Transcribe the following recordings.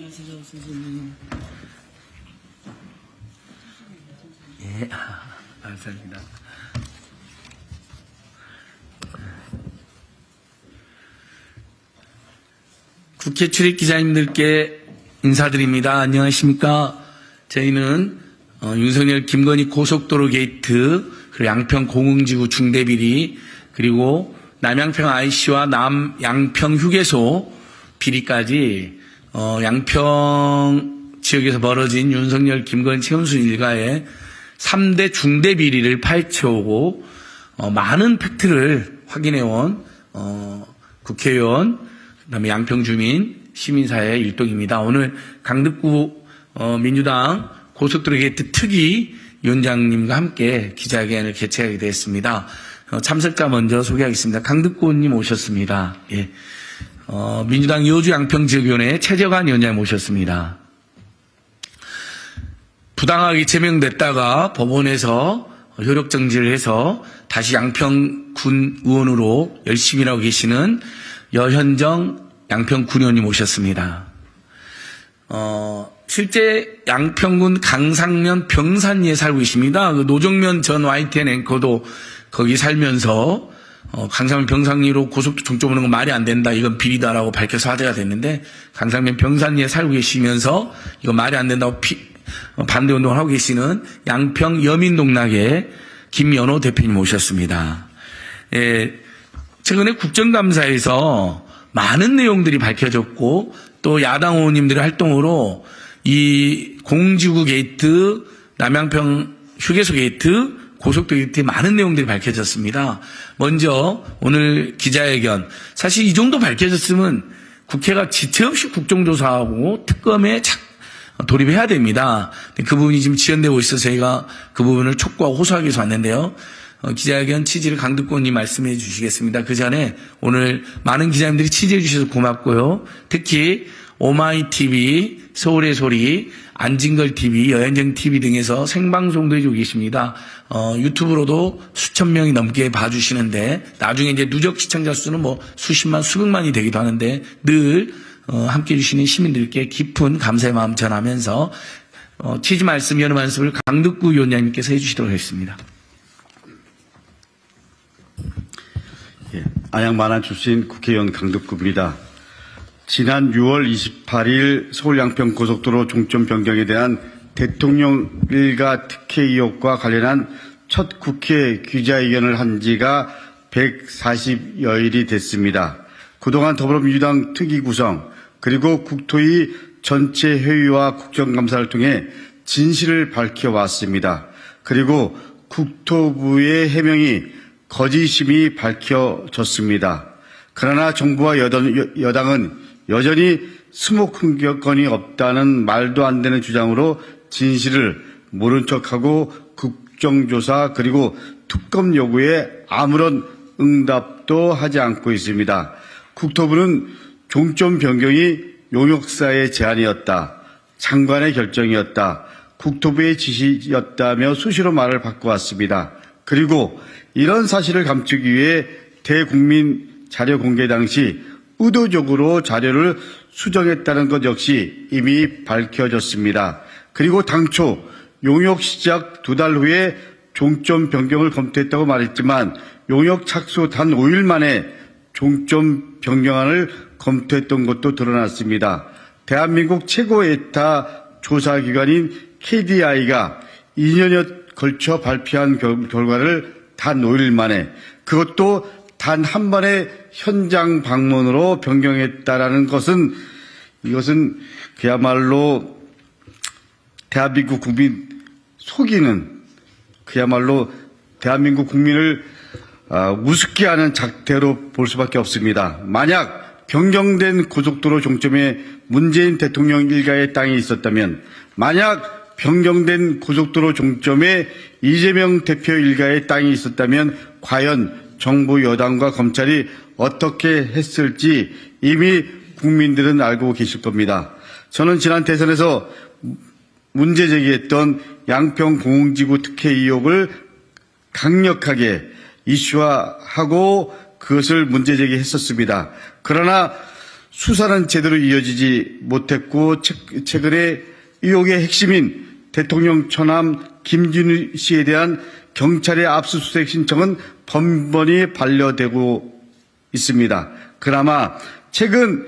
안녕하세요, 선생님. 예, 감사합니다. 국회 출입 기자님들께 인사드립니다. 안녕하십니까? 저희는 윤석열 김건희 고속도로 게이트, 그리고 양평 공흥지구 중대비리, 그리고 남양평 IC와 남양평 휴게소 비리까지 양평 지역에서 벌어진 윤석열 김건희 최은순 일가의 3대 중대비리를 파헤쳐오고 많은 팩트를 확인해온 국회의원, 그다음에 양평 주민, 시민사회 일동입니다. 오늘 강덕구 민주당 고속도로 게이트 특위 위원장님과 함께 기자회견을 개최하게 되었습니다. 참석자 먼저 소개하겠습니다. 강덕구 의원님 오셨습니다. 예. 민주당 여주 양평지역위원회 최재관 위원장 모셨습니다. 부당하게 제명됐다가 법원에서 효력정지를 해서 다시 양평군 의원으로 열심히 일하고 계시는 여현정 양평군 의원님 모셨습니다. 실제 양평군 강상면 병산리에 살고 계십니다. 그 노정면 전 YTN 앵커도 거기 살면서 강상면 병산리로 고속도로 종점 오는 건 말이 안 된다. 이건 비리다라고 밝혀서 화제가 됐는데 강상면 병산리에 살고 계시면서 이거 말이 안 된다고 반대 운동을 하고 계시는 양평 여민농락의 김연호 대표님 모셨습니다. 예, 최근에 국정감사에서 많은 내용들이 밝혀졌고 또 야당 의원님들의 활동으로 이 공지구 게이트, 남양평 휴게소 게이트, 고속도로 게이트에 많은 내용들이 밝혀졌습니다. 먼저 오늘 기자회견, 사실 이 정도 밝혀졌으면 국회가 지체 없이 국정조사하고 특검에 돌입해야 됩니다. 그 부분이 지금 지연되고 있어서 저희가 그 부분을 촉구하고 호소하기 위해서 왔는데요. 기자회견 취지를 강덕구 의원님 말씀해 주시겠습니다. 그 전에 오늘 많은 기자님들이 취재해 주셔서 고맙고요. 특히 오마이TV, 서울의 소리, 안진걸TV, 여현정TV 등에서 생방송도 해주고 계십니다. 유튜브로도 수천 명이 넘게 봐주시는데 나중에 이제 누적 시청자 수는 뭐 수십만, 수백만이 되기도 하는데 늘 함께 해주시는 시민들께 깊은 감사의 마음 전하면서 취지 말씀, 여러 말씀을 강덕구 위원장님께서 해주시도록 하겠습니다. 예, 안양만안 출신 국회의원 강덕구입니다. 지난 6월 28일 서울 양평 고속도로 종점 변경에 대한 대통령 일가 특혜 의혹과 관련한 첫 국회 기자회견을 한 지가 140여일이 됐습니다. 그동안 더불어민주당 특위 구성 그리고 국토위 전체 회의와 국정감사를 통해 진실을 밝혀왔습니다. 그리고 국토부의 해명이 거짓임이 밝혀졌습니다. 그러나 정부와 여당은 여전히 수목 흥격권이 없다는 말도 안 되는 주장으로 진실을 모른 척하고 국정조사 그리고 특검 요구에 아무런 응답도 하지 않고 있습니다. 국토부는 종점 변경이 용역사의 제안이었다. 장관의 결정이었다. 국토부의 지시였다며 수시로 말을 바꿔왔습니다. 그리고 이런 사실을 감추기 위해 대국민 자료 공개 당시 의도적으로 자료를 수정했다는 것 역시 이미 밝혀졌습니다. 그리고 당초 용역 시작 2달 후에 종점 변경을 검토했다고 말했지만 용역 착수 단 5일 만에 종점 변경안을 검토했던 것도 드러났습니다. 대한민국 최고 에타 조사기관인 KDI가 2년여 걸쳐 발표한 결과를 단 5일 만에 그것도 단 한 번의 현장 방문으로 변경했다라는 것은 이것은 그야말로 대한민국 국민 속이는 그야말로 대한민국 국민을 우습게 하는 작태로 볼 수밖에 없습니다. 만약 변경된 고속도로 종점에 문재인 대통령 일가의 땅이 있었다면 만약 변경된 고속도로 종점에 이재명 대표 일가의 땅이 있었다면 과연 정부 여당과 검찰이 어떻게 했을지 이미 국민들은 알고 계실 겁니다. 저는 지난 대선에서 문제 제기했던 양평 공흥지구 특혜 의혹을 강력하게 이슈화하고 그것을 문제 제기했었습니다. 그러나 수사는 제대로 이어지지 못했고 최근에 의혹의 핵심인 대통령 처남 김진우 씨에 대한 경찰의 압수수색 신청은 번번이 반려되고 있습니다. 그나마 최근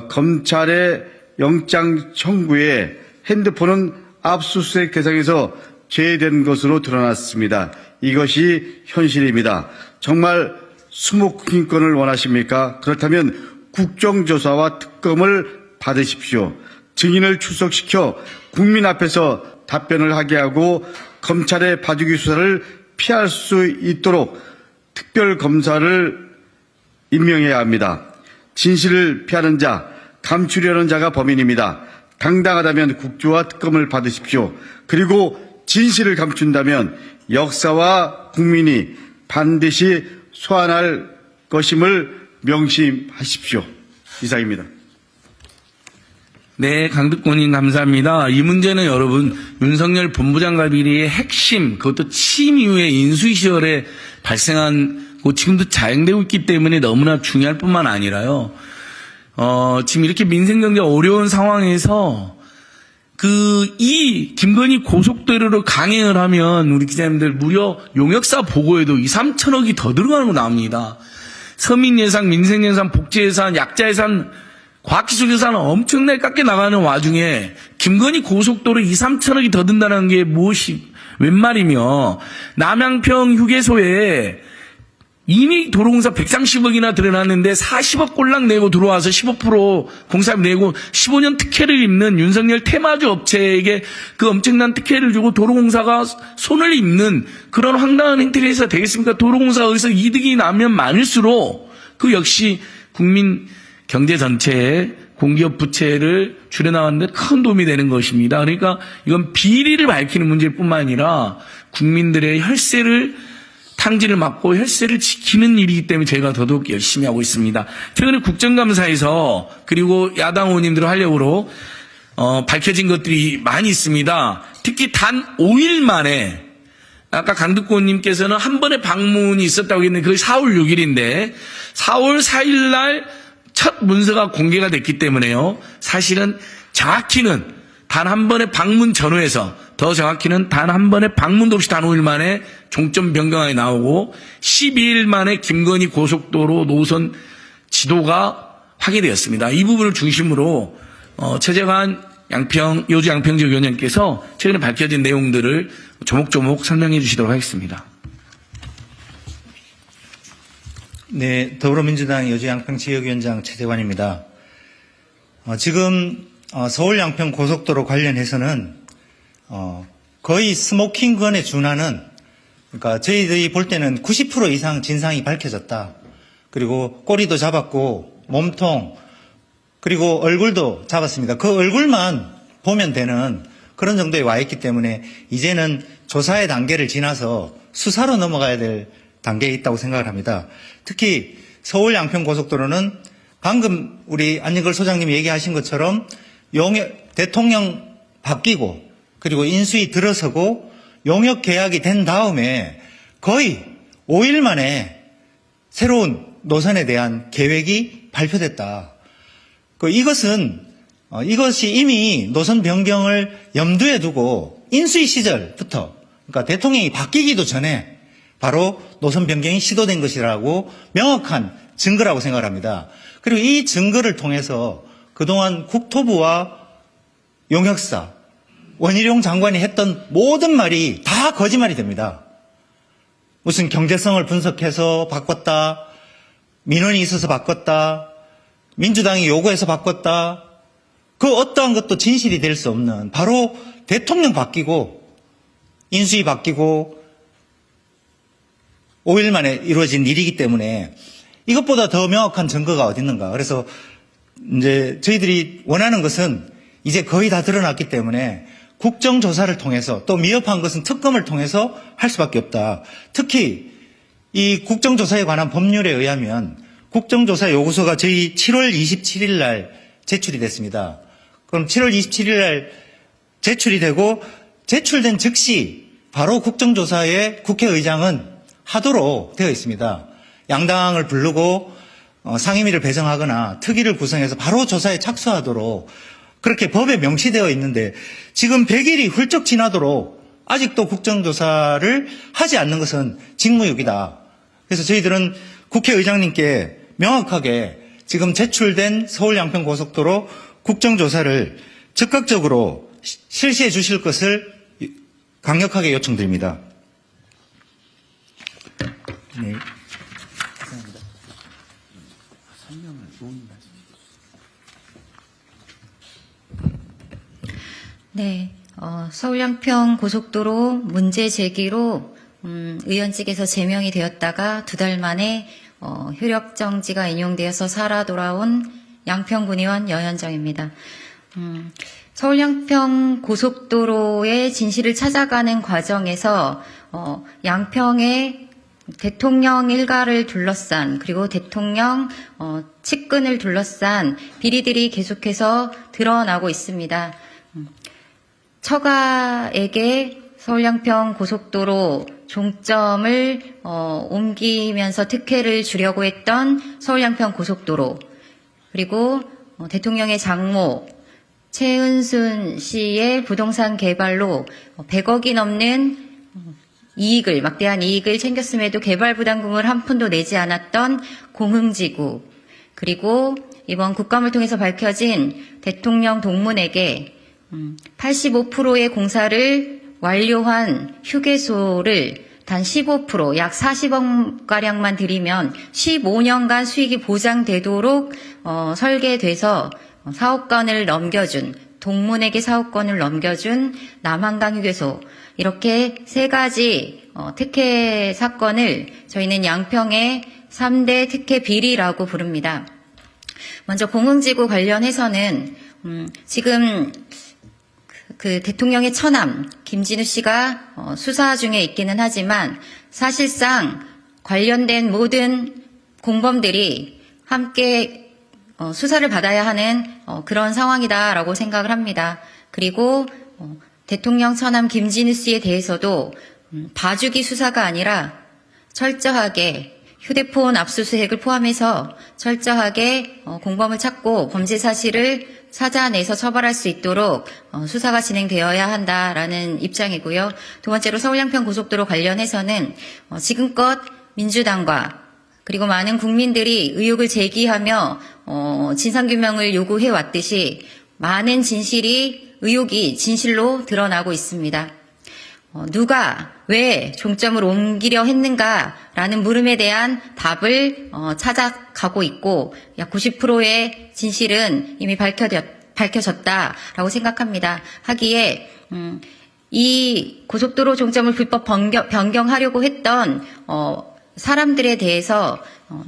검찰의 영장 청구에 핸드폰은 압수수색 대상에서 제외된 것으로 드러났습니다. 이것이 현실입니다. 정말 스모킹건을 원하십니까? 그렇다면 국정조사와 특검을 받으십시오. 증인을 출석시켜 국민 앞에서 답변을 하게 하고 검찰의 봐주기 수사를 피할 수 있도록 특별검사를 임명해야 합니다. 진실을 피하는 자, 감추려는 자가 범인입니다. 당당하다면 국조와 특검을 받으십시오. 그리고 진실을 감춘다면 역사와 국민이 반드시 소환할 것임을 명심하십시오. 이상입니다. 네, 강득권님 감사합니다. 이 문제는 여러분 윤석열 본부장과 비리의 핵심, 그것도 취임 이후에 인수위 시절에 발생한 지금도 자행되고 있기 때문에 너무나 중요할 뿐만 아니라요. 지금 이렇게 민생경제 어려운 상황에서 이 김건희 고속도로로 강행을 하면 우리 기자님들 무려 용역사 보고에도 2, 3천억이 더 들어가는 거 나옵니다. 서민예산, 민생예산, 복지예산, 약자예산, 과학기술예산은 엄청나게 깎여 나가는 와중에 김건희 고속도로 2, 3천억이 더 든다는 게 웬 말이며 남양평 휴게소에 이미 도로공사 130억이나 들여놨는데 40억 꼴랑 내고 들어와서 15% 공사비 내고 15년 특혜를 입는 윤석열 테마주 업체에게 그 엄청난 특혜를 주고 도로공사가 손을 입는 그런 황당한 행태를 해서 되겠습니까? 도로공사가 여기서 이득이 나면 많을수록 그 역시 국민 경제 전체에 공기업 부채를 줄여나가는 데 큰 도움이 되는 것입니다. 그러니까 이건 비리를 밝히는 문제일 뿐만 아니라 국민들의 혈세를 탕진을 막고 혈세를 지키는 일이기 때문에 저희가 더더욱 열심히 하고 있습니다. 최근에 국정감사에서 그리고 야당 의원님들 활력으로 밝혀진 것들이 많이 있습니다. 특히 단 5일 만에 아까 강득권님께서는 한 번의 방문이 있었다고 했는데 그게 4월 6일인데 4월 4일 날 첫 문서가 공개가 됐기 때문에요. 사실은 정확히는 단 한 번의 방문 전후에서 더 정확히는 단 한 번의 방문도 없이 단 5일 만에 종점 변경안이 나오고 12일 만에 김건희 고속도로 노선 지도가 확인되었습니다. 이 부분을 중심으로 최재관 여주 양평지역 위원장께서 최근에 밝혀진 내용들을 조목조목 설명해 주시도록 하겠습니다. 네, 더불어민주당 여주 양평 지역위원장 최재관입니다. 지금 서울 양평 고속도로 관련해서는 거의 스모킹건에 준하는, 그러니까 저희들이 볼 때는 90% 이상 진상이 밝혀졌다. 그리고 꼬리도 잡았고 몸통 그리고 얼굴도 잡았습니다. 그 얼굴만 보면 되는 그런 정도에 와 있기 때문에 이제는 조사의 단계를 지나서 수사로 넘어가야 될 단계에 있다고 생각을 합니다. 특히 서울 양평 고속도로는 방금 우리 안진걸 소장님이 얘기하신 것처럼 대통령 바뀌고 그리고 인수위 들어서고 용역 계약이 된 다음에 거의 5일 만에 새로운 노선에 대한 계획이 발표됐다. 이것이 이미 노선 변경을 염두에 두고 인수위 시절부터, 그러니까 대통령이 바뀌기도 전에 바로 노선 변경이 시도된 것이라고 명확한 증거라고 생각합니다. 그리고 이 증거를 통해서 그동안 국토부와 용역사, 원희룡 장관이 했던 모든 말이 다 거짓말이 됩니다. 무슨 경제성을 분석해서 바꿨다, 민원이 있어서 바꿨다, 민주당이 요구해서 바꿨다, 그 어떠한 것도 진실이 될 수 없는 바로 대통령 바뀌고 인수위 바뀌고 5일 만에 이루어진 일이기 때문에 이것보다 더 명확한 증거가 어디 있는가. 그래서 이제 저희들이 원하는 것은 이제 거의 다 드러났기 때문에 국정조사를 통해서 또 미흡한 것은 특검을 통해서 할 수밖에 없다. 특히 이 국정조사에 관한 법률에 의하면 국정조사 요구서가 저희 7월 27일 날 제출이 됐습니다. 그럼 7월 27일 날 제출이 되고 제출된 즉시 바로 국정조사에 국회의장은 하도록 되어 있습니다. 양당을 부르고 상임위를 배정하거나 특위를 구성해서 바로 조사에 착수하도록 그렇게 법에 명시되어 있는데 지금 100일이 훌쩍 지나도록 아직도 국정조사를 하지 않는 것은 직무유기다. 그래서 저희들은 국회의장님께 명확하게 지금 제출된 서울 양평고속도로 국정조사를 적극적으로 실시해 주실 것을 강력하게 요청드립니다. 네. 네, 서울 양평 고속도로 문제 제기로 의원직에서 제명이 되었다가 2달 만에 효력 정지가 인용되어서 살아 돌아온 양평군의원 여현정입니다. 서울 양평 고속도로의 진실을 찾아가는 과정에서 양평의 대통령 일가를 둘러싼 그리고 대통령 측근을 둘러싼 비리들이 계속해서 드러나고 있습니다. 처가에게 서울 양평 고속도로 종점을 옮기면서 특혜를 주려고 했던 서울 양평 고속도로, 그리고 대통령의 장모 최은순 씨의 부동산 개발로 100억이 넘는 이익을, 막대한 이익을 챙겼음에도 개발 부담금을 한 푼도 내지 않았던 공흥지구, 그리고 이번 국감을 통해서 밝혀진 대통령 동문에게 85%의 공사를 완료한 휴게소를 단 15%, 약 40억가량만 들이면 15년간 수익이 보장되도록 설계돼서 사업권을 넘겨준, 동문에게 사업권을 넘겨준 남한강 휴게소, 이렇게 3가지 특혜 사건을 저희는 양평의 3대 특혜 비리라고 부릅니다. 먼저 공흥지구 관련해서는 지금 그 대통령의 처남 김진우 씨가 수사 중에 있기는 하지만 사실상 관련된 모든 공범들이 함께 수사를 받아야 하는 그런 상황이다라고 생각을 합니다. 그리고 대통령 처남 김진우 씨에 대해서도 봐주기 수사가 아니라 철저하게 휴대폰 압수수색을 포함해서 철저하게 공범을 찾고 범죄 사실을 찾아내서 처벌할 수 있도록 수사가 진행되어야 한다라는 입장이고요. 두 번째로 서울 양평 고속도로 관련해서는 지금껏 민주당과 그리고 많은 국민들이 의혹을 제기하며 진상규명을 요구해 왔듯이 많은 의혹이 진실로 드러나고 있습니다. 누가 왜 종점을 옮기려 했는가라는 물음에 대한 답을 찾아가고 있고 약 90%의 진실은 이미 밝혀졌다라고 생각합니다. 하기에 이 고속도로 종점을 불법 변경하려고 했던 사람들에 대해서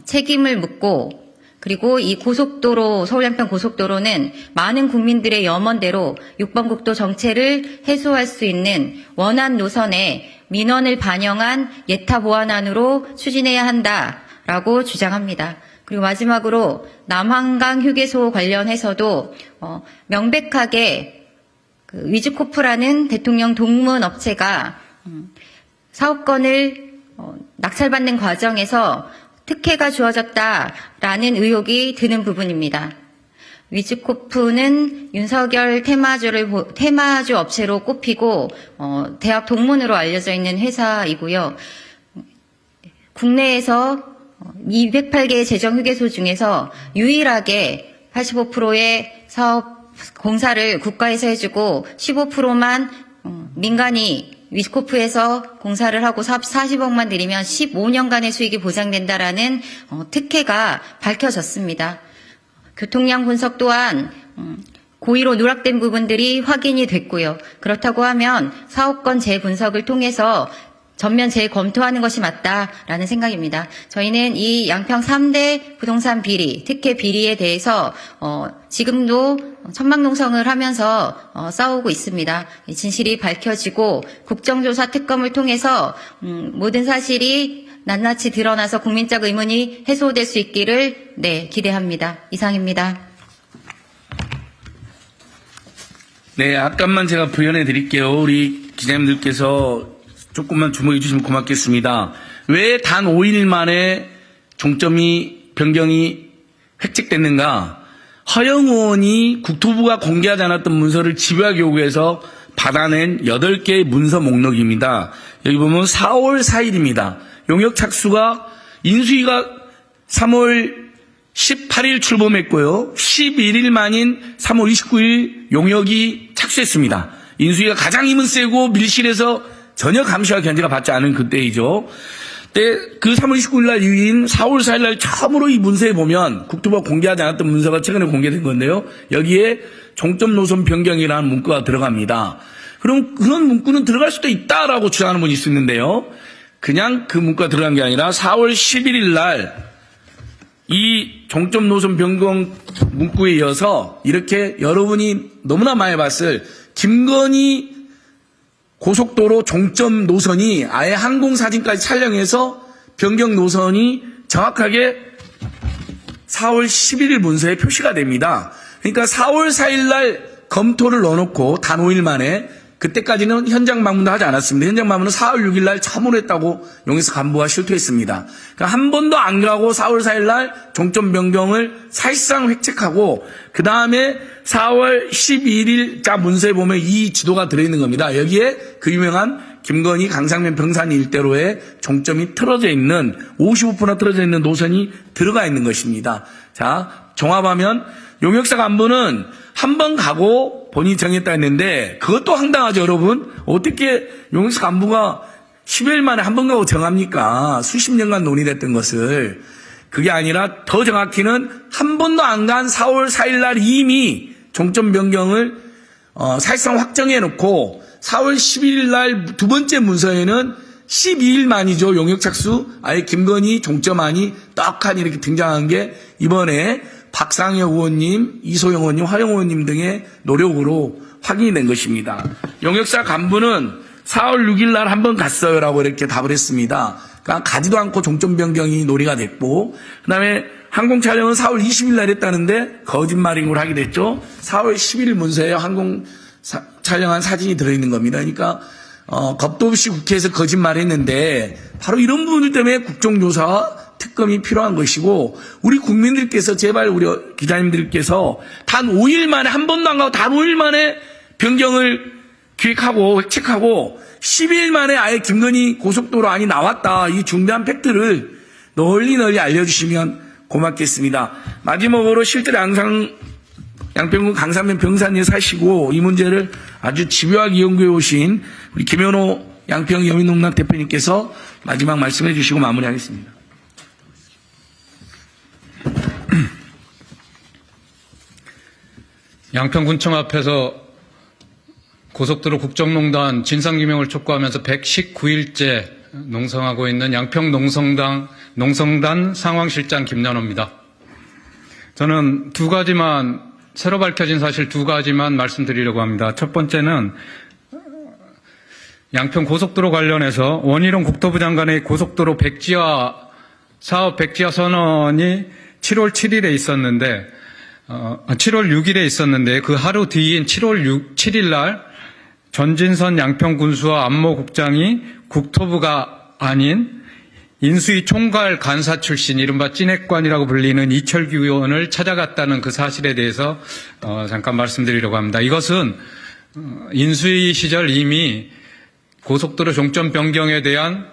책임을 묻고, 그리고 이 고속도로, 서울 양평 고속도로는 많은 국민들의 염원대로 6번 국도 정체를 해소할 수 있는 원안 노선에 민원을 반영한 예타 보완안으로 추진해야 한다라고 주장합니다. 그리고 마지막으로 남한강 휴게소 관련해서도 명백하게 그 위즈코프라는 대통령 동문 업체가 사업권을 낙찰받는 과정에서 특혜가 주어졌다라는 의혹이 드는 부분입니다. 위즈코프는 윤석열 테마주 업체로 꼽히고 대학 동문으로 알려져 있는 회사이고요. 국내에서 208개의 재정휴게소 중에서 유일하게 85%의 사업 공사를 국가에서 해주고 15%만 민간이 위즈코프에서 공사를 하고 40억만 들이면 15년간의 수익이 보장된다라는 특혜가 밝혀졌습니다. 교통량 분석 또한 고의로 누락된 부분들이 확인이 됐고요. 그렇다고 하면 사업권 재분석을 통해서 전면 재검토하는 것이 맞다라는 생각입니다. 저희는 이 양평 3대 부동산 비리, 특혜 비리에 대해서 지금도 천막농성을 하면서 싸우고 있습니다. 진실이 밝혀지고 국정조사 특검을 통해서 모든 사실이 낱낱이 드러나서 국민적 의문이 해소될 수 있기를 기대합니다. 이상입니다. 네, 약간만 제가 부연해 드릴게요. 우리 기자님들께서 조금만 주목해 주시면 고맙겠습니다. 왜 단 5일 만에 종점이 변경이 획책됐는가? 허영 의원이 국토부가 공개하지 않았던 문서를 집요하게 요구해서 받아낸 8개의 문서 목록입니다. 여기 보면 4월 4일입니다. 용역 착수가 인수위가 3월 18일 출범했고요. 11일 만인 3월 29일 용역이 착수했습니다. 인수위가 가장 힘은 세고 밀실에서 전혀 감시와 견제가 받지 않은 그때이죠. 그 3월 29일 날 이후인 4월 4일 날 처음으로 이 문서에 보면 국토부가 공개하지 않았던 문서가 최근에 공개된 건데요. 여기에 종점 노선 변경이라는 문구가 들어갑니다. 그럼 그런 문구는 들어갈 수도 있다라고 주장하는 분이 있었는데요. 그냥 그 문구가 들어간 게 아니라 4월 11일 날 이 종점 노선 변경 문구에 이어서 이렇게 여러분이 너무나 많이 봤을 김건희 고속도로 종점 노선이 아예 항공사진까지 촬영해서 변경 노선이 정확하게 4월 11일 문서에 표시가 됩니다. 그러니까 4월 4일 날 검토를 넣어놓고 단 5일 만에 그때까지는 현장 방문도 하지 않았습니다. 현장 방문은 4월 6일 날 처음으로 했다고 용역사 간부가 실토했습니다. 그러니까 한 번도 안 가고 4월 4일 날 종점 변경을 사실상 획책하고 그 다음에 4월 11일자 문서에 보면 이 지도가 들어있는 겁니다. 여기에 그 유명한 김건희 강상면 병산 일대로의 종점이 틀어져 있는 55%나 틀어져 있는 노선이 들어가 있는 것입니다. 자, 종합하면 용역사 간부는 한 번 가고 본인이 정했다 했는데 그것도 황당하죠, 여러분. 어떻게 용역사 간부가 10여일 만에 한 번 가고 정합니까? 수십 년간 논의됐던 것을. 그게 아니라 더 정확히는 한 번도 안 간 4월 4일 날 이미 종점 변경을 사실상 확정해 놓고 4월 11일 날 두 번째 문서에는 12일 만이죠. 용역 착수 아예 김건희 종점안이 떡하니 이렇게 등장한 게 이번에 박상혁 의원님, 이소영 의원님, 화영 의원님 등의 노력으로 확인이 된 것입니다. 용역사 간부는 4월 6일 날 한 번 갔어요라고 이렇게 답을 했습니다. 그러니까 가지도 않고 종점 변경이 논의가 됐고, 그 다음에 항공 촬영은 4월 20일 날 했다는데 거짓말인 걸 하게 됐죠. 4월 11일 문서에 항공 촬영한 사진이 들어있는 겁니다. 그러니까 겁도 없이 국회에서 거짓말했는데 바로 이런 부분들 때문에 국정조사와 특검이 필요한 것이고, 우리 국민들께서 제발 우리 기자님들께서 단 5일 만에 한 번도 안 가고 단 5일 만에 변경을 기획하고 획책하고 12일 만에 아예 김건희 고속도로 안이 나왔다, 이 중대한 팩트를 널리 알려주시면 고맙겠습니다. 마지막으로 실제로 양평군 강산면 병산리에 사시고 이 문제를 아주 집요하게 연구해 오신 우리 김현호 양평 여민농락 대표님께서 마지막 말씀해 주시고 마무리하겠습니다. 양평군청 앞에서 고속도로 국정농단 진상규명을 촉구하면서 119일째 농성하고 있는 양평농성단 상황실장 김연호입니다. 저는 새로 밝혀진 사실 두 가지만 말씀드리려고 합니다. 첫 번째는 양평 고속도로 관련해서 원희룡 국토부 장관의 고속도로 사업 백지화 선언이 7월 7일에 있었는데, 7월 6일에 있었는데 그 하루 뒤인 7월 7일 날 전진선 양평군수와 안모 국장이 국토부가 아닌 인수위 총괄 간사 출신 이른바 찐핵관이라고 불리는 이철규 의원을 찾아갔다는 그 사실에 대해서 잠깐 말씀드리려고 합니다. 이것은 인수위 시절 이미 고속도로 종점 변경에 대한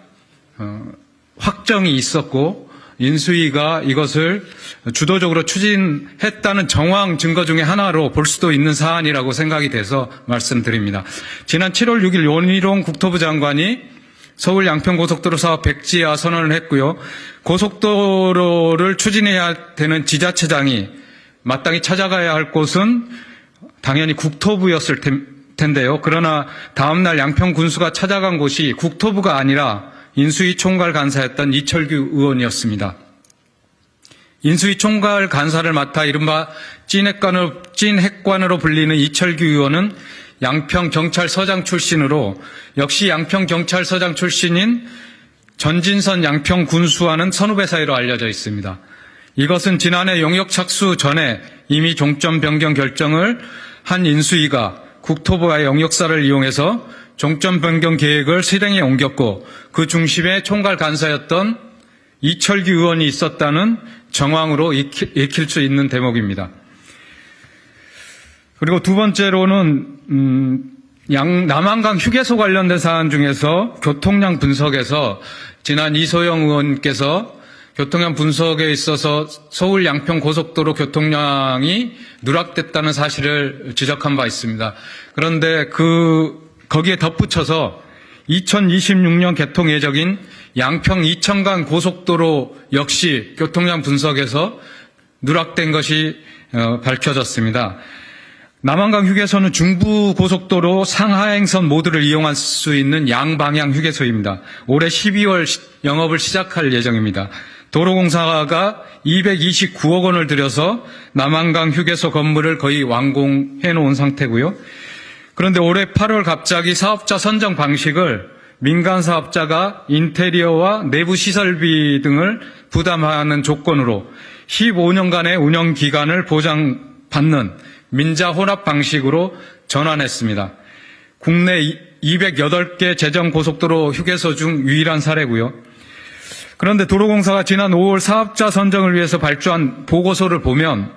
확정이 있었고 인수위가 이것을 주도적으로 추진했다는 정황 증거 중에 하나로 볼 수도 있는 사안이라고 생각이 돼서 말씀드립니다. 지난 7월 6일 원희룡 국토부 장관이 서울 양평고속도로 사업 백지화 선언을 했고요. 고속도로를 추진해야 되는 지자체장이 마땅히 찾아가야 할 곳은 당연히 국토부였을 텐데요. 그러나 다음날 양평군수가 찾아간 곳이 국토부가 아니라 인수위 총괄 간사였던 이철규 의원이었습니다. 인수위 총괄 간사를 맡아 이른바 찐핵관으로 불리는 이철규 의원은 양평경찰서장 출신으로 역시 양평경찰서장 출신인 전진선 양평군수와는 선후배 사이로 알려져 있습니다. 이것은 지난해 용역 착수 전에 이미 종점 변경 결정을 한 인수위가 국토부와의 영역사를 이용해서 종점 변경 계획을 실행에 옮겼고 그 중심에 총괄 간사였던 이철규 의원이 있었다는 정황으로 익힐 수 있는 대목입니다. 그리고 두 번째로는 남한강 휴게소 관련된 사안 중에서 교통량 분석에서 지난 이소영 의원께서 교통량 분석에 있어서 서울 양평 고속도로 교통량이 누락됐다는 사실을 지적한 바 있습니다. 그런데 거기에 덧붙여서 2026년 개통 예정인 양평 이천간 고속도로 역시 교통량 분석에서 누락된 것이 밝혀졌습니다. 남한강 휴게소는 중부고속도로 상하행선 모두를 이용할 수 있는 양방향 휴게소입니다. 올해 12월 영업을 시작할 예정입니다. 도로공사가 229억 원을 들여서 남한강 휴게소 건물을 거의 완공해 놓은 상태고요. 그런데 올해 8월 갑자기 사업자 선정 방식을 민간 사업자가 인테리어와 내부 시설비 등을 부담하는 조건으로 15년간의 운영 기간을 보장받는 민자 혼합 방식으로 전환했습니다. 국내 208개 제정고속도로 휴게소 중 유일한 사례고요. 그런데 도로공사가 지난 5월 사업자 선정을 위해서 발주한 보고서를 보면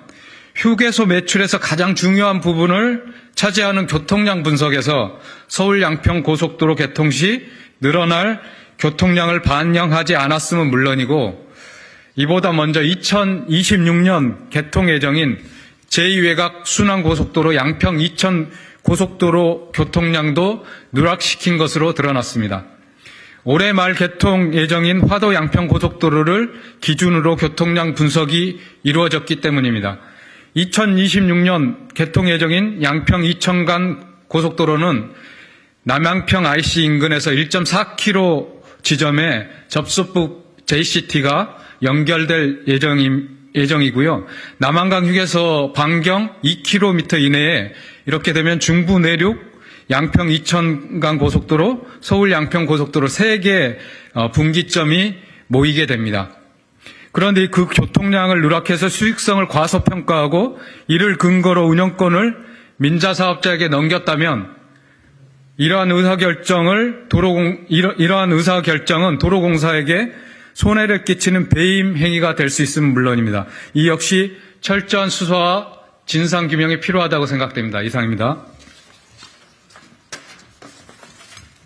휴게소 매출에서 가장 중요한 부분을 차지하는 교통량 분석에서 서울 양평 고속도로 개통 시 늘어날 교통량을 반영하지 않았음은 물론이고 이보다 먼저 2026년 개통 예정인 제2외곽 순환고속도로 양평 이천 고속도로 교통량도 누락시킨 것으로 드러났습니다. 올해 말 개통 예정인 화도 양평 고속도로를 기준으로 교통량 분석이 이루어졌기 때문입니다. 2026년 개통 예정인 양평 이천간 고속도로는 남양평 IC 인근에서 1.4km 지점에 접수부 JCT가 연결될 예정이고요. 남한강 휴게소 반경 2km 이내에 이렇게 되면 중부 내륙 양평 이천간 고속도로, 서울 양평 고속도로 3개 분기점이 모이게 됩니다. 그런데 그 교통량을 누락해서 수익성을 과소평가하고 이를 근거로 운영권을 민자 사업자에게 넘겼다면 이러한 의사결정은 도로공사에게 손해를 끼치는 배임 행위가 될 수 있음은 물론입니다. 이 역시 철저한 수사와 진상규명이 필요하다고 생각됩니다. 이상입니다.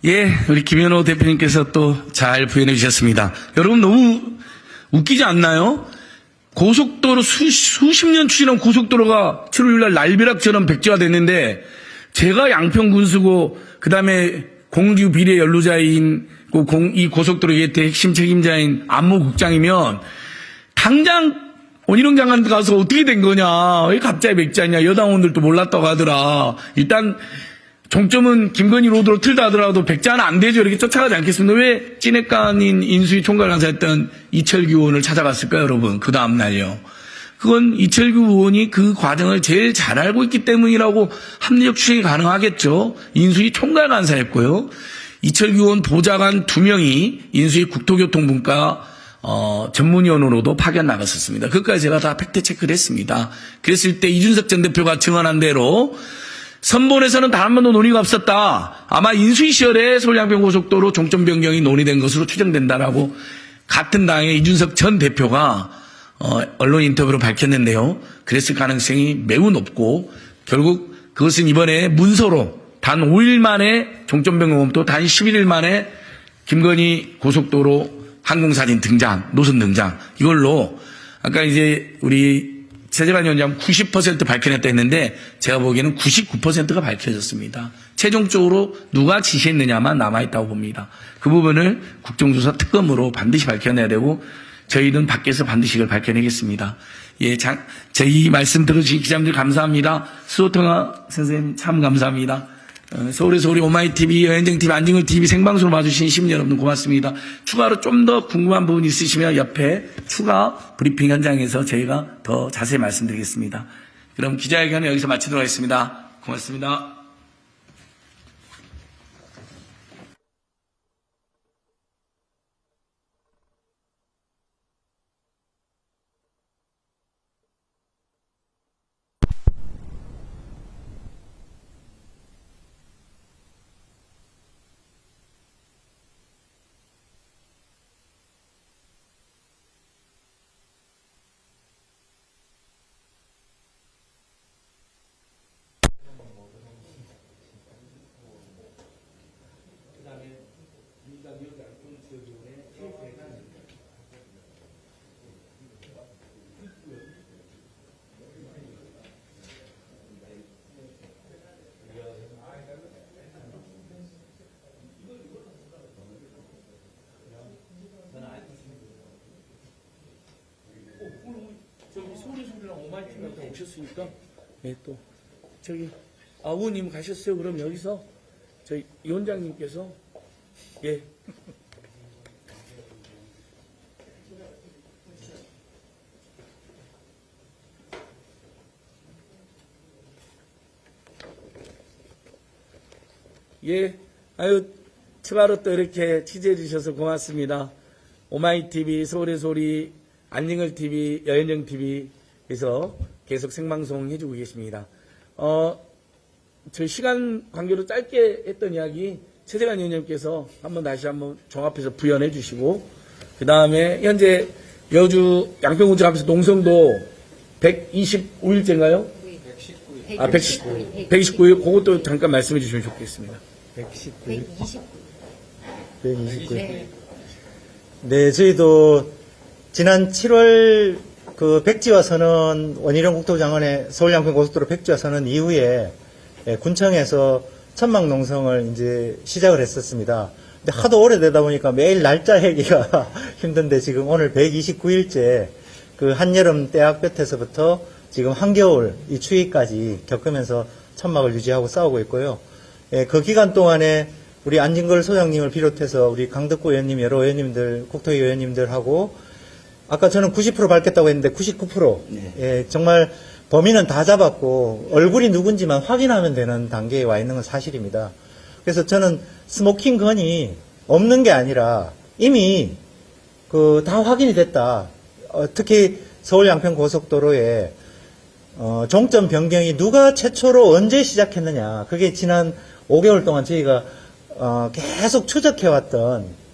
예, 우리 김현호 대표님께서 또 잘 부연해 주셨습니다. 여러분 너무 웃기지 않나요? 고속도로 수십 년 추진한 고속도로가 7월 6일 날 날벼락처럼 백지화됐는데 제가 양평군수고 그다음에 공주 비례 연루자인 이 고속도로 예태 핵심 책임자인 안모 국장이면 당장 원희룡 장관 가서 어떻게 된 거냐, 왜 갑자기 백지화냐, 여당원들도 몰랐다고 하더라. 일단 종점은 김건희 로드로 틀다 하더라도 백지화는 안 되죠. 이렇게 쫓아가지 않겠습니다. 왜 찐핵관인 인수위 총괄간사였던 이철규 의원을 찾아갔을까요, 여러분? 그 다음날요. 그건 이철규 의원이 그 과정을 제일 잘 알고 있기 때문이라고 합리적 추정이 가능하겠죠. 인수위 총괄간사였고요. 이철규 의원 보좌관 2명이 인수위 국토교통분과 전문위원으로도 파견 나갔었습니다. 그것까지 제가 다 팩트 체크를 했습니다. 그랬을 때 이준석 전 대표가 증언한 대로 선본에서는 단 한 번도 논의가 없었다. 아마 인수위 시절에 서울 양평 고속도로 종점 변경이 논의된 것으로 추정된다라고 같은 당의 이준석 전 대표가 언론 인터뷰로 밝혔는데요. 그랬을 가능성이 매우 높고 결국 그것은 이번에 문서로 단 5일 만에 종점 변경부터 단 11일 만에 김건희 고속도로 항공사진 등장, 노선 등장, 이걸로 아까 이제 우리 최재관 위원장 90% 밝혀냈다 했는데 제가 보기에는 99%가 밝혀졌습니다. 최종적으로 누가 지시했느냐만 남아있다고 봅니다. 그 부분을 국정조사 특검으로 반드시 밝혀내야 되고 저희는 밖에서 반드시 이걸 밝혀내겠습니다. 예, 저희 말씀 들어주신 기자님들 감사합니다. 수호통화 선생님 참 감사합니다. 서울에서 우리 오마이TV, 여행정TV, 안진걸TV 생방송으로 봐주신 시민 여러분 고맙습니다. 추가로 좀 더 궁금한 부분 있으시면 옆에 추가 브리핑 현장에서 저희가 더 자세히 말씀드리겠습니다. 그럼 기자회견은 여기서 마치도록 하겠습니다. 고맙습니다. 저기 소리소리랑 오마이팀 갔다 오셨으니까 예, 또 저기 의원님 가셨어요. 그럼 여기서 저희 위원장님께서 예. 예, 아유, 추가로 또 이렇게 취재해 주셔서 고맙습니다. 오마이TV, 서울의 소리, 안진걸TV, 여현정TV에서 계속 생방송 해주고 계십니다. 저희 시간 관계로 짧게 했던 이야기 최재관 위원님께서 다시 한번 종합해서 부연해 주시고, 그 다음에 현재 여주 양평군청 앞에서 농성도 125일째인가요? 129일. 그것도 잠깐 말씀해 주시면 좋겠습니다. 129일. 네, 저희도 지난 7월 그 백지화 선언, 원희룡 국토부 장관의 서울 양평 고속도로 백지화 선언 이후에 군청에서 천막 농성을 이제 시작을 했었습니다. 근데 하도 오래되다 보니까 매일 날짜 얘기가 힘든데 지금 오늘 129일째 그 한여름 때학볕에서부터 지금 한겨울 이 추위까지 겪으면서 천막을 유지하고 싸우고 있고요. 예, 그 기간 동안에 우리 안진걸 소장님을 비롯해서 우리 강덕구 의원님, 여러 의원님들, 국토위 의원님들하고 아까 저는 90% 밝혔다고 했는데 99%. 네. 예, 정말 범인은 다 잡았고 얼굴이 누군지만 확인하면 되는 단계에 와 있는 건 사실입니다. 그래서 저는 스모킹 건이 없는 게 아니라 이미 그 다 확인이 됐다. 특히 서울 양평 고속도로에 종점 변경이 누가 최초로 언제 시작했느냐. 그게 지난 5개월 동안 저희가 계속 추적해왔던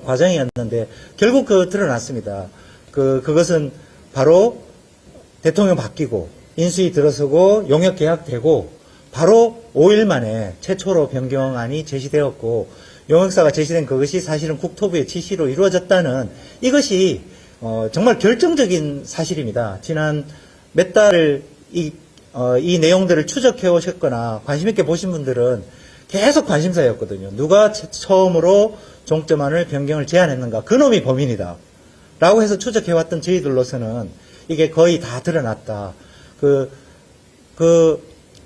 과정이었는데 결국 드러났습니다. 그것은 바로 대통령 바뀌고 인수위 들어서고 용역 계약되고 바로 5일 만에 최초로 변경안이 제시되었고 용역사가 제시된 그것이 사실은 국토부의 지시로 이루어졌다는 이것이 정말 결정적인 사실입니다. 지난 몇 달을 이 내용들을 추적해 오셨거나 관심 있게 보신 분들은 계속 관심사였거든요. 누가 처음으로 종점안을 변경을 제안했는가. 그놈이 범인이다. 라고 해서 추적해왔던 저희들로서는 이게 거의 다 드러났다. 그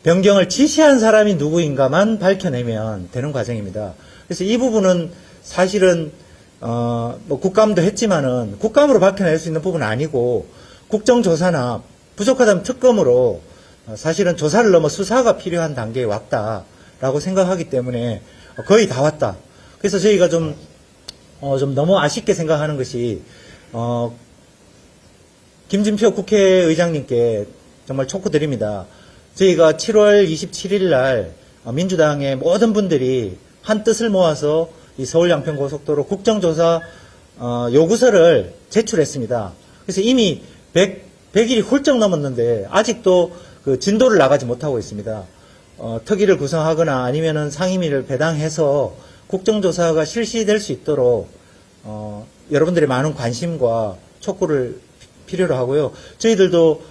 변경을 지시한 사람이 누구인가만 밝혀내면 되는 과정입니다. 그래서 이 부분은 사실은 뭐 국감도 했지만은 국감으로 밝혀낼 수 있는 부분은 아니고 국정조사나 부족하다면 특검으로 사실은 조사를 넘어 수사가 필요한 단계에 왔다라고 생각하기 때문에 거의 다 왔다. 그래서 저희가 좀 너무 아쉽게 생각하는 것이 김진표 국회의장님께 정말 촉구드립니다. 저희가 7월 27일 날 민주당의 모든 분들이 한 뜻을 모아서 이 서울 양평 고속도로 국정조사 요구서를 제출했습니다. 그래서 이미 100일이 훌쩍 넘었는데 아직도 그 진도를 나가지 못하고 있습니다. 특위를 구성하거나 아니면은 상임위를 배당해서 국정조사가 실시될 수 있도록 여러분들의 많은 관심과 촉구를 필요로 하고요. 저희들도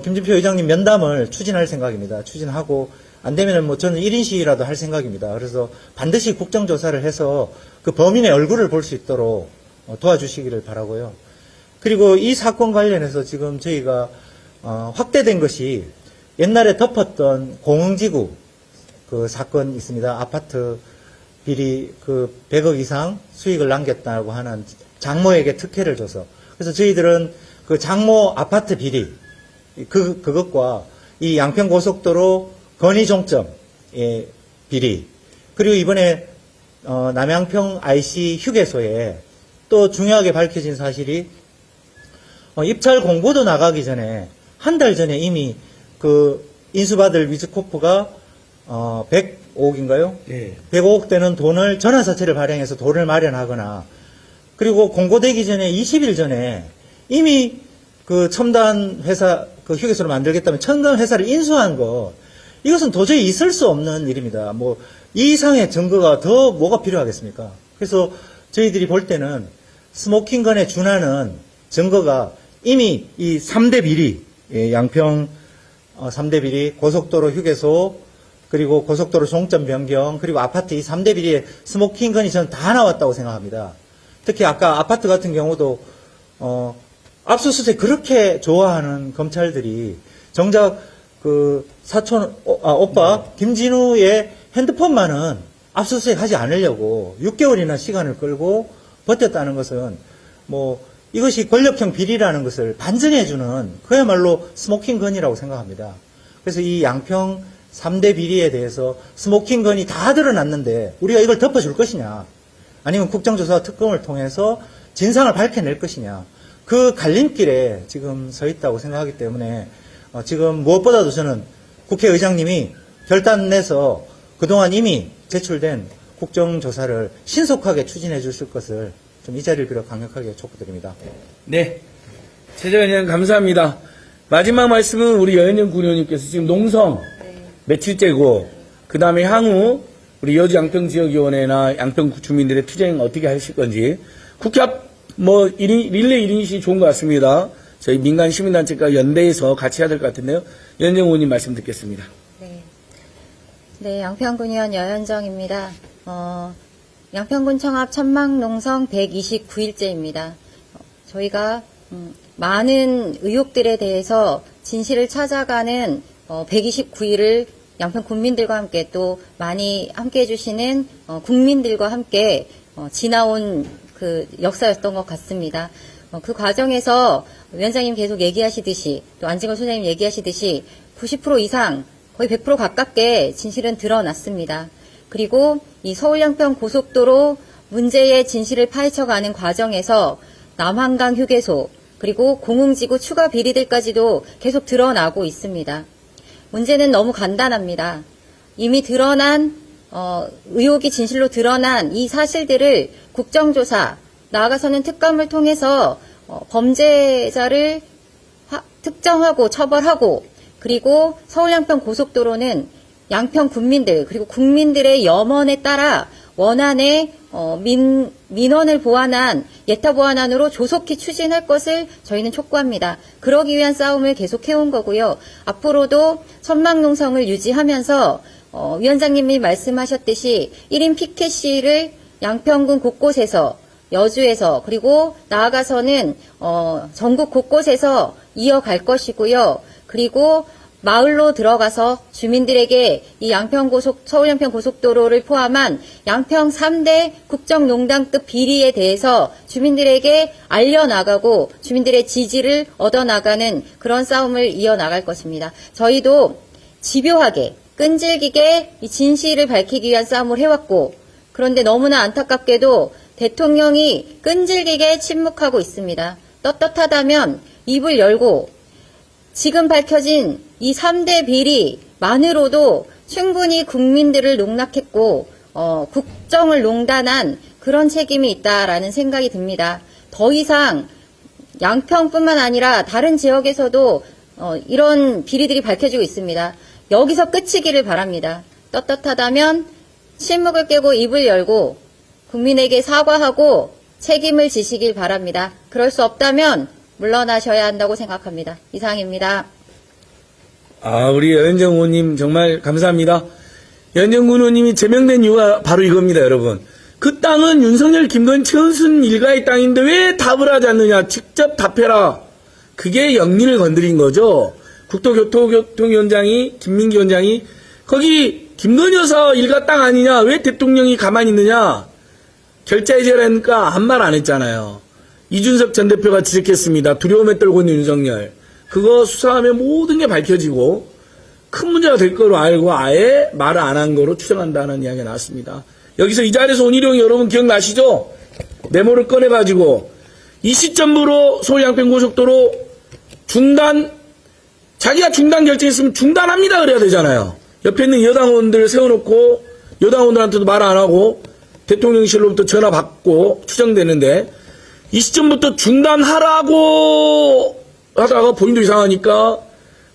김진표 의장님 면담을 추진할 생각입니다. 추진하고 안 되면은 뭐 저는 1인 시위라도 할 생각입니다. 그래서 반드시 국정조사를 해서 그 범인의 얼굴을 볼 수 있도록 도와주시기를 바라고요. 그리고 이 사건 관련해서 지금 저희가 확대된 것이 옛날에 덮었던 공흥지구 그 사건 있습니다. 아파트 비리 그 100억 이상 수익을 남겼다고 하는 장모에게 특혜를 줘서 그래서 저희들은 그 장모 아파트 비리 그것과 이 양평 고속도로 건의종점의 비리 그리고 이번에 남양평 IC 휴게소에 또 중요하게 밝혀진 사실이 입찰 공고도 나가기 전에 한 달 전에 이미 그 인수받을 위즈코프가 105억인가요? 네. 105억 되는 돈을 전환사채를 발행해서 돈을 마련하거나 그리고 공고되기 전에 20일 전에 이미 그 첨단 회사 그 휴게소를 만들겠다면 첨단 회사를 인수한 거 이것은 도저히 있을 수 없는 일입니다. 뭐 이 이상의 증거가 더 뭐가 필요하겠습니까? 그래서 저희들이 볼 때는 스모킹건에 준하는 증거가 이미 이 3대 비리 양평 3대 비리 고속도로 휴게소 그리고 고속도로 종점 변경 그리고 아파트 이 3대 비리의 스모킹건이 저는 다 나왔다고 생각합니다. 특히 아까 아파트 같은 경우도 압수수색 그렇게 좋아하는 검찰들이 정작 그 오빠 김진우의 핸드폰만은 압수수색 하지 않으려고 6개월이나 시간을 끌고 버텼다는 것은 뭐 이것이 권력형 비리라는 것을 반증해주는 그야말로 스모킹건이라고 생각합니다. 그래서 이 양평 3대 비리에 대해서 스모킹건이 다 드러났는데 우리가 이걸 덮어줄 것이냐, 아니면 국정조사 특검을 통해서 진상을 밝혀낼 것이냐, 그 갈림길에 지금 서 있다고 생각하기 때문에 지금 무엇보다도 저는 국회의장님이 결단 내서 그동안 이미 제출된 국정조사를 신속하게 추진해 주실 것을 좀 이 자리를 빌어 강력하게 촉구드립니다. 네. 최재원 의원 감사합니다. 마지막 말씀은 우리 여현정 군의원님께서 지금 농성 며칠째고, 그 다음에 향후 우리 여주 양평지역위원회나 양평 주민들의 투쟁 어떻게 하실 건지, 국회 앞 릴레이 1인시 좋은 것 같습니다. 저희 민간 시민단체가 연대해서 같이 해야 될 것 같은데요. 여현정 의원님 말씀 듣겠습니다. 네, 양평군의원 여현정입니다. 양평군 청합 천막농성 129일째입니다. 저희가 많은 의혹들에 대해서 진실을 찾아가는 129일을 양평 군민들과 함께 또 많이 함께 해주시는 국민들과 함께 지나온 그 역사였던 것 같습니다. 그 과정에서 위원장님 계속 얘기하시듯이 또 안진걸 소장님 얘기하시듯이 90% 이상 거의 100% 가깝게 진실은 드러났습니다. 그리고 이 서울-양평 고속도로 문제의 진실을 파헤쳐가는 과정에서 남한강 휴게소 그리고 공흥지구 추가 비리들까지도 계속 드러나고 있습니다. 문제는 너무 간단합니다. 이미 드러난 의혹이 진실로 드러난 이 사실들을 국정조사, 나아가서는 특검을 통해서 범죄자를 특정하고 처벌하고, 그리고 서울-양평 고속도로는 양평 군민들 그리고 국민들의 염원에 따라 원안에 민원을 보완한 예타 보완안으로 조속히 추진할 것을 저희는 촉구합니다. 그러기 위한 싸움을 계속해온 거고요. 앞으로도 천막농성을 유지하면서 위원장님이 말씀하셨듯이 1인 피켓 시위를 양평군 곳곳에서, 여주에서, 그리고 나아가서는 전국 곳곳에서 이어갈 것이고요. 그리고 마을로 들어가서 주민들에게 이 서울-양평 고속도로를 포함한 양평 3대 국정농단급 비리에 대해서 주민들에게 알려나가고 주민들의 지지를 얻어나가는 그런 싸움을 이어나갈 것입니다. 저희도 집요하게 끈질기게 이 진실을 밝히기 위한 싸움을 해왔고, 그런데 너무나 안타깝게도 대통령이 끈질기게 침묵하고 있습니다. 떳떳하다면 입을 열고 지금 밝혀진 이 3대 비리만으로도 충분히 국민들을 농락했고 국정을 농단한 그런 책임이 있다라는 생각이 듭니다. 더 이상 양평뿐만 아니라 다른 지역에서도 이런 비리들이 밝혀지고 있습니다. 여기서 끝이기를 바랍니다. 떳떳하다면 침묵을 깨고 입을 열고 국민에게 사과하고 책임을 지시길 바랍니다. 그럴 수 없다면 물러나셔야 한다고 생각합니다. 이상입니다. 우리 여현정 의원님 정말 감사합니다. 여현정 의원님이 제명된 이유가 바로 이겁니다, 여러분. 그 땅은 윤석열, 김건희, 최은순 일가의 땅인데 왜 답을 하지 않느냐. 직접 답해라. 그게 영리를 건드린 거죠. 국토교통위원장이, 김민기 위원장이 거기 김건희 여사 일가 땅 아니냐. 왜 대통령이 가만히 있느냐. 결자해제라니까 아무 말 안 했잖아요. 이준석 전 대표가 지적했습니다. 두려움에 떨고 있는 윤석열. 그거 수사하면 모든 게 밝혀지고 큰 문제가 될 거로 알고 아예 말을 안 한 거로 추정한다는 이야기가 나왔습니다. 여기서 이 자리에서 온일용 여러분 기억나시죠? 메모를 꺼내가지고 이 시점부로 서울-양평 고속도로 중단, 자기가 중단 결정했으면 중단합니다 그래야 되잖아요. 옆에 있는 여당 의원들 세워놓고 여당 의원들한테도 말 안 하고 대통령실로부터 전화 받고 추정되는데 이 시점부터 중단하라고 하다가 본인도 이상하니까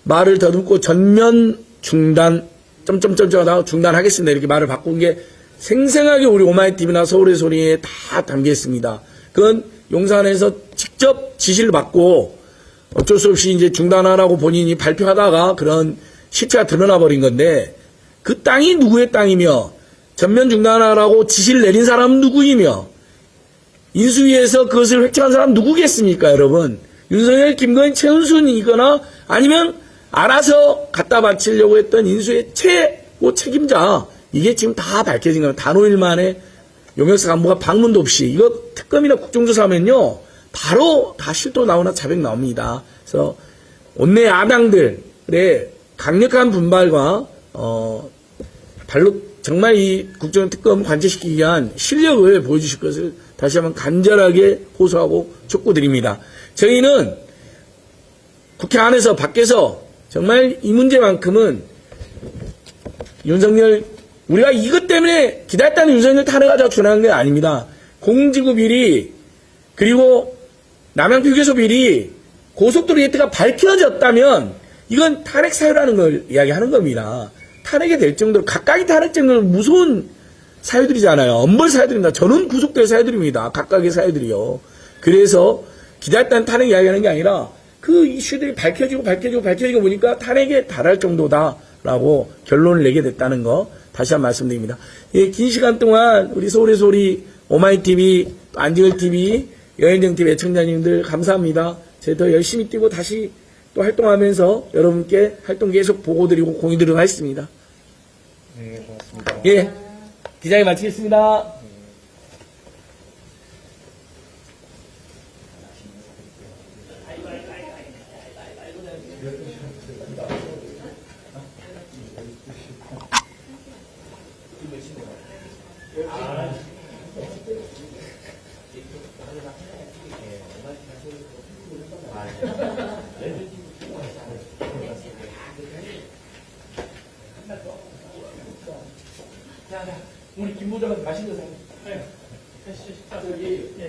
말을 더듬고 전면 중단 점점점점 하다가 중단하겠습니다 이렇게 말을 바꾼 게 생생하게 우리 오마이TV나 서울의 소리에 다 담겨 있습니다. 그건 용산에서 직접 지시를 받고 어쩔 수 없이 이제 중단하라고 본인이 발표하다가 그런 실체가 드러나 버린 건데, 그 땅이 누구의 땅이며 전면 중단하라고 지시를 내린 사람은 누구이며 인수위에서 그것을 획득한 사람은 누구겠습니까, 여러분? 윤석열, 김건희, 최은순이거나 아니면 알아서 갖다 바치려고 했던 인수의 최고 책임자. 이게 지금 다 밝혀진 겁니다. 단오일 만에 용역사 간부가 방문도 없이 이거 특검이나 국정조사하면요 바로 다 실도 나오나 자백 나옵니다. 그래서 원내 야당들의 강력한 분발과 발로 정말 이 국정특검 관철시키기 위한 실력을 보여주실 것을 다시 한번 간절하게 호소하고 촉구드립니다. 저희는 국회 안에서 밖에서 정말 이 문제만큼은 윤석열, 우리가 이것 때문에 기다렸다는 윤석열 탄핵하자고 주장한 게 아닙니다. 공직구 비리, 그리고 남양주 휴게소 비리, 고속도로 예트가 밝혀졌다면 이건 탄핵 사유라는 걸 이야기하는 겁니다. 탄핵이 될 정도로, 각각이 탄핵 정도로 무서운 사유들이잖아요. 엄벌 사유들입니다. 저는 구속될 사유들입니다. 각각의 사유들이요. 그래서 기다렸다는 탄핵 이야기하는 게 아니라 그 이슈들이 밝혀지고 보니까 탄핵에 달할 정도다라고 결론을 내게 됐다는 거 다시 한번 말씀드립니다. 예, 긴 시간 동안 우리 서울의 소리, 오마이TV, 안지걸TV, 여행정TV 애청자님들 감사합니다. 제가 더 열심히 뛰고 다시 또 활동하면서 여러분께 활동 계속 보고드리고 공유드리도록 하겠습니다. 네, 고맙습니다. 예, 기자회 마치겠습니다. 우리 김 부장은 맛있는 거 사요. 저기, 예.